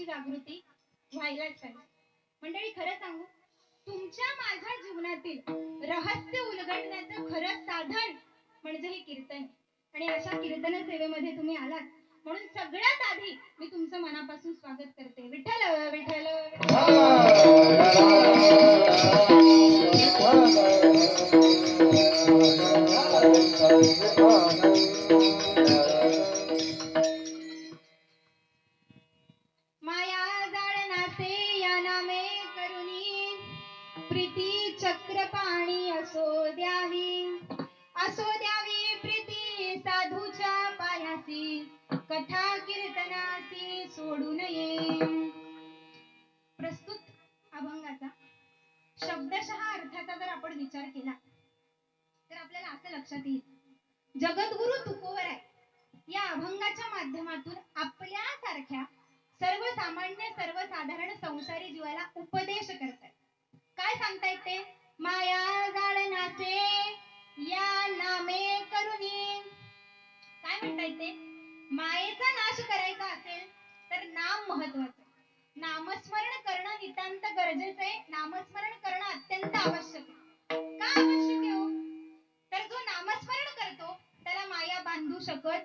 जागृती व्हायलाच पाहिजे. मंडळी खरं सांगू, तुमच्या माझ्या जीवनातील रहस्य उलगडण्याचं खरं साधन म्हणजे हे कीर्तन. आणि अशा कीर्तन सेवेमध्ये तुम्ही आलात म्हणून सगळ्यात आधी मी तुमचं मनापासून स्वागत करते. विठ्ठल विठ्ठल माया जाळनासे या नामे करुणी प्रीती चक्र पाणी असो द्यावी प्रीती साधूच्या पायासी कथा कीर्तनासी सोडू नये. प्रस्तुत अभंगाचा शब्दशः अर्थाचा जर आपण विचार केला तर आपल्याला असं लक्षात येईल, जगद्गुरु तुकोबर आहे या अभंगाच्या माध्यमातून आपल्यासारख्या सर्वसामान्य सर्वसाधारण संसारी जीवाला उपदेश करतात. काय सांगतायत ते? माया जाळनासे या नामे करुणी. काय म्हणतायत ते? मायेचा नाश करायचा असेल तर नाम महत्वाचं. नामस्मरण करणं नितांत गरजेचं आहे. नामस्मरण करणं अत्यंत आवश्यक आहे. का आवश्यक आहे हो? तर जो नामस्मरण करतो त्याला माया बांधू शकत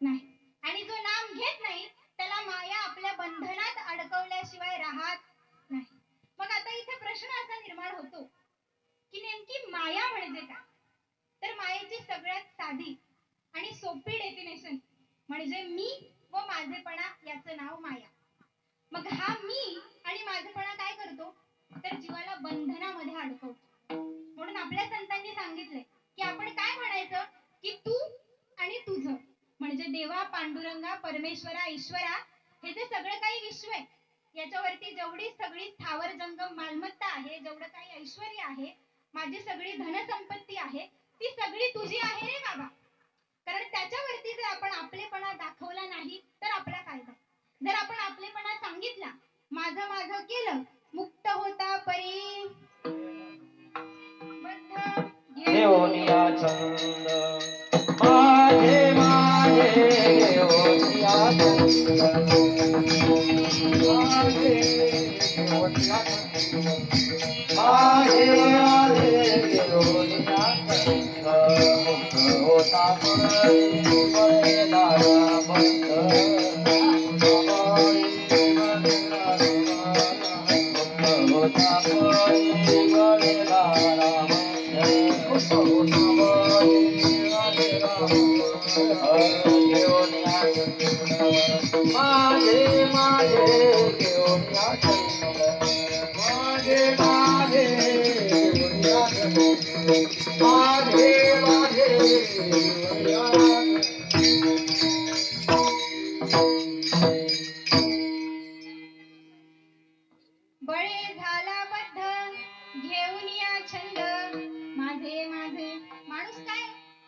नाही, आणि जो नाम घेत नाही त्याला माया आपल्या बंधनात अडकवल्याशिवाय राहत नाही. मग आता इथे प्रश्न असा निर्माण होतो की नेमकी माया म्हणजे काय? तर मायेची सगळ्यात साधी आणि सोपी डेफिनेशन म्हणजे मी व माझेपणा याचं नाव माया. मग हा मी आणि माझेपणा काय करतो? तर जीवाला बंधनामध्ये अडकवतो. म्हणून आपल्या संतांनी सांगितले की आपण काय म्हणायचं की तू आणि तुझं म्हणजे देवा, पांडुरंगा, परमेश्वरा, ईश्वरा हे जे सगळं काही विश्व आहे याच्यावरती जेवढी सगळी स्थावर जंगम मालमत्ता आहे, जेवढं काही ऐश्वर्य आहे, माझी सगळी धनसंपत्ती आहे, ती सगळी तुझी आहे रे बाबा. कारण त्याच्यावरती जर आपण आपलेपणा दाखवला नाही तर आपला फायदा. जर आपण आपलेपणा सांगितला, माझं माझं केलं, मुक्त होता परी घेऊनिया छंद माझे माझे घेऊनिया छंद माझे घेऊनिया छंद माझे माझे घेऊनिया छंद मुक्त होता परी दारा बंद मुक्त होता परी दारा माझे माझे घेऊनिया छंद माझे माझे घेऊनिया छंद माझे माझे घेऊनिया बळे झाला बद्ध घेऊन या छंद माझे माझे. माणूस काय?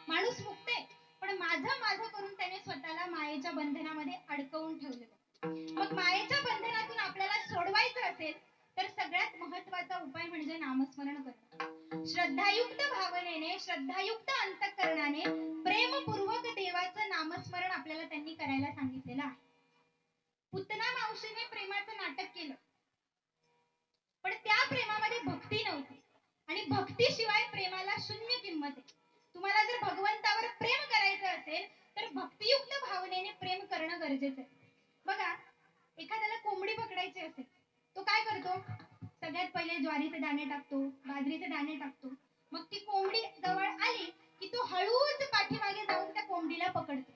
माणूस मुक्त आहे, पण माझं माझं करून त्याने स्वतःला मायेच्या बंधनामध्ये अडकवून ठेवलेलं. मग मायेच्या बंधनातून आपल्याला सोडवायचं असेल तर सगळ्यात महत्वाचा उपाय म्हणजे नामस्मरण करणं. श्रद्धायुक्त भावनेने, श्रद्धायुक्त अंतःकरणाने प्रेमपूर्वक देवाचं नामस्मरण आपल्याला त्यांनी करायला सांगितलेलं आहे. पुतना मावशीने प्रेमाचं नाटक केलं, पण त्या प्रेमामध्ये भक्ती नव्हती, आणि भक्तीशिवाय प्रेमाला शून्य किंमत आहे. तुम्हाला जर भगवंतावर प्रेम करायचं असेल तर भक्तियुक्त भावनेने प्रेम करणं गरजेचं आहे. बघा, एखाद्याला कोंबडी पकडायची असेल, तो काय करतो? सगळ्यात पहिले ज्वारीचे दाणे टाकतो, बाजरीचे दाणे टाकतो. मग ती कोंबडी जवळ आली की तो हळूच पाठीमागे जाऊन त्या कोंबडीला पकडतो.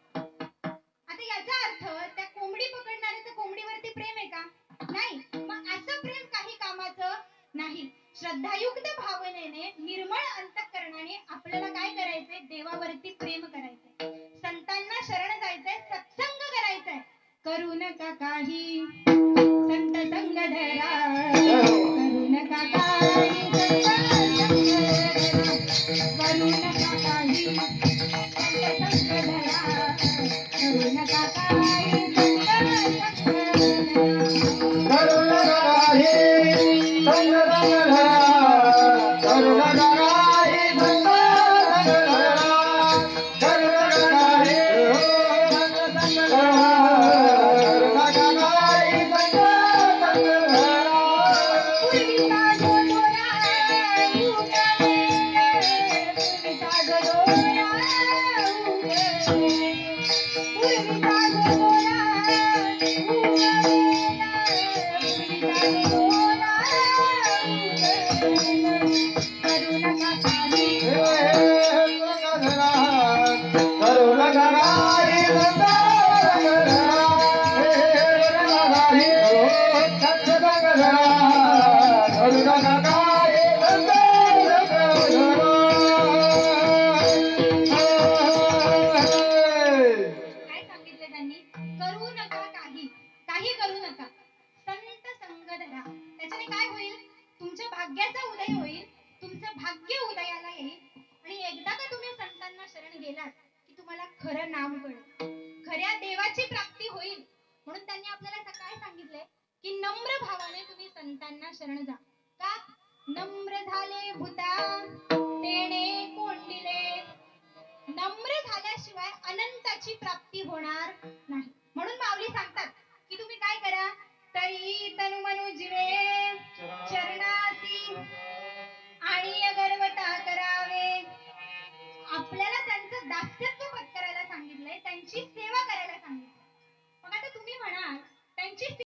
आता याचा अर्थ त्या कोंबडी पकडणाऱ्याचं कोंबडीवरती प्रेम आहे का? नाही. मग असं प्रेम काही कामाचं नाही. श्रद्धायुक्त भावनेने, निर्मळ अंतःकरणाने आपल्याला काय करायचंय? देवावरती प्रेम करायचंय, संतांना शरण जायचंय, सत्संग करायचंय. करू नका काही संत संग धरा, करू नका काही संत संग धरा, करू नका काही संत नम्र झाले भूता तेणे कोंडिले. नम्र झाल्याशिवाय अनंताची प्राप्ती होणार नाही. म्हणून माऊली सांगतात की तुम्ही काय करा, तरी तनु मनु जीवे